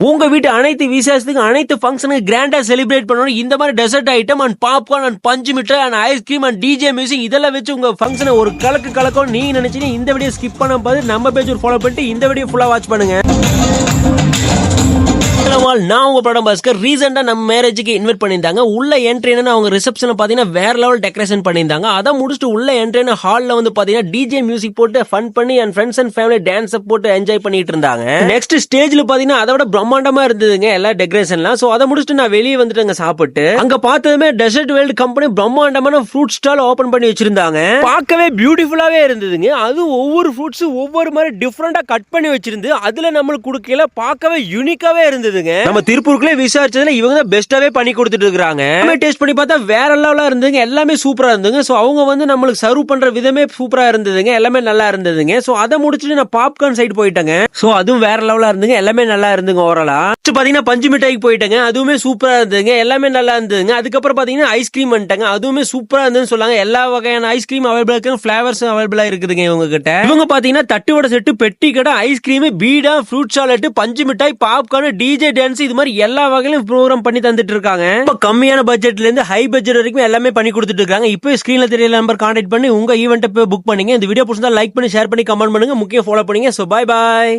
உங்க வீட்டு அனைத்து விசேஷத்துக்கு அனைத்து ஃபங்க்ஷனுக்கு கிராண்டா செலிப்ரேட் பண்ணணும் இந்த மாதிரி dessert item and popcorn and பஞ்சு மிட்டாய் and ice cream and DJ music இதெல்லாம் வச்சு உங்க ஃபங்க்ஷனை ஒரு கலக்கும் நீங்க நினைச்சீங்க இந்த வீடியோ ஸ்கிப் பண்ண பாத்து நம்ம பேஜ் ஃபாலோ பண்ணிட்டு இந்த வீடியோ ஃபுல்லா வாட்ச் பண்ணுங்க. நான் உங்க படம் பாஸ்கர் ரீசெண்டா நம்ம மேரேஜுக்கு இன்வைட் பண்ணியிருந்தாங்க. உள்ள என்ட்ரி அவங்க ரிசப்ஷன் பாத்தீங்கன்னா வேற லெவல் டெக்கரேஷன் பண்ணியிருந்தாங்க. அதை முடிச்சுட்டு உள்ள என்ட்ரி ஹால்ல வந்து பாத்தீங்கன்னா டிஜே மியூசிக் போட்டு ஃபன் பண்ணி and friends and family dance போட்டு என்ஜாய் பண்ணிட்டு இருந்தாங்க. நெக்ஸ்ட் ஸ்டேஜ்ல பாத்தீங்கன்னா அதை விட பிரம்மாண்டமா இருந்ததுங்க எல்லா டெக்கரேஷன்லாம். சோ அதை முடிச்சுட்டு நான் வெளியே வந்துட்டு சாப்பிட்டு அங்க பார்த்ததுமே டெசர்ட் வேர்ல்ட் கம்பெனி பிரம்மாண்டமான ஃப்ரூட் ஸ்டால் ஓபன் பண்ணி வச்சிருந்தாங்க. பார்க்கவே பியூட்டிஃபுல்லாவே இருந்ததுங்க. அது ஒவ்வொரு ஃப்ரூட்ஸ் ஒவ்வொரு மாதிரி டிஃபரெண்டா கட் பண்ணி வச்சிருந்து அதுல நம்மளுக்கு கொடுக்கல பார்க்கவே யூனிக்காவே இருந்தது. நம்ம திருப்பூருக்குள்ளே விசாரிச்சதுல இவங்க தான் பெஸ்டாவே பண்ணி கொடுத்துட்டு இருக்காங்க. டேஸ்ட் பண்ணி பார்த்தா வேற லெவலா இருந்ததுங்க. எல்லாமே சூப்பரா இருந்ததுங்க. சோ அவங்க வந்து நம்மளுக்கு சர்வ் பண்ற விதமே சூப்பரா இருந்ததுங்க. எல்லாமே நல்லா இருந்ததுங்க. சோ அதை முடிச்சுட்டு நான் பாப்கார்ன் சைடு போயிட்டேங்க. சோ அதுவும் வேற லெவலா இருந்ததுங்க. எல்லாமே நல்லா இருந்துங்க. ஓவராலா பாத்தீங்கன்னா பஞ்சு மிட்டாய்க்கு போயிட்டேங்க. அதுவுமே சூப்பரா இருந்ததுங்க. எல்லாமே நல்லா இருந்ததுங்க. அதுக்கப்புறம் பாத்தீங்கன்னா ஐஸ்கிரீம் வந்துட்டாங்க. அதுவுமே சூப்பரா இருந்ததுன்னு சொல்லாங்க. எல்லா வகையான ஐஸ்கிரீம் அவைலபிளா இருக்கு. பிளேவர்ஸ் அவைலபிளா இருக்குதுங்க இவங்க கிட்ட. இவங்க பாத்தீங்கன்னா தட்டுவடை செட்டு, பெட்டி கடை, ஐஸ்கிரீம், பீடா, ஃப்ரூட் சாலட், பஞ்சு மிட்டாய், பாப்கார்ன், டிஜே டான்ஸ் இது மாதிரி எல்லா வகையிலும் ப்ரோக்ராம் பண்ணி தந்துட்டு இருக்காங்க. கம்மியான பட்ஜெட்ல இருந்து ஹை பட்ஜெட் வரைக்கும் எல்லாமே பண்ணி கொடுத்துட்டு இருக்காங்க. இப்போ ஸ்கிரீன்ல தெரியல நம்பர் கான்டாக்ட் பண்ணி உங்க ஈவென்ட் புக் பண்ணீங்க. இந்த வீடியோ பிடிச்சிருந்தா லைக் பண்ணி ஷேர் பண்ணி கமெண்ட் பண்ணுங்க. முக்கியம் ஃபாலோ பண்ணுங்க. So bye bye.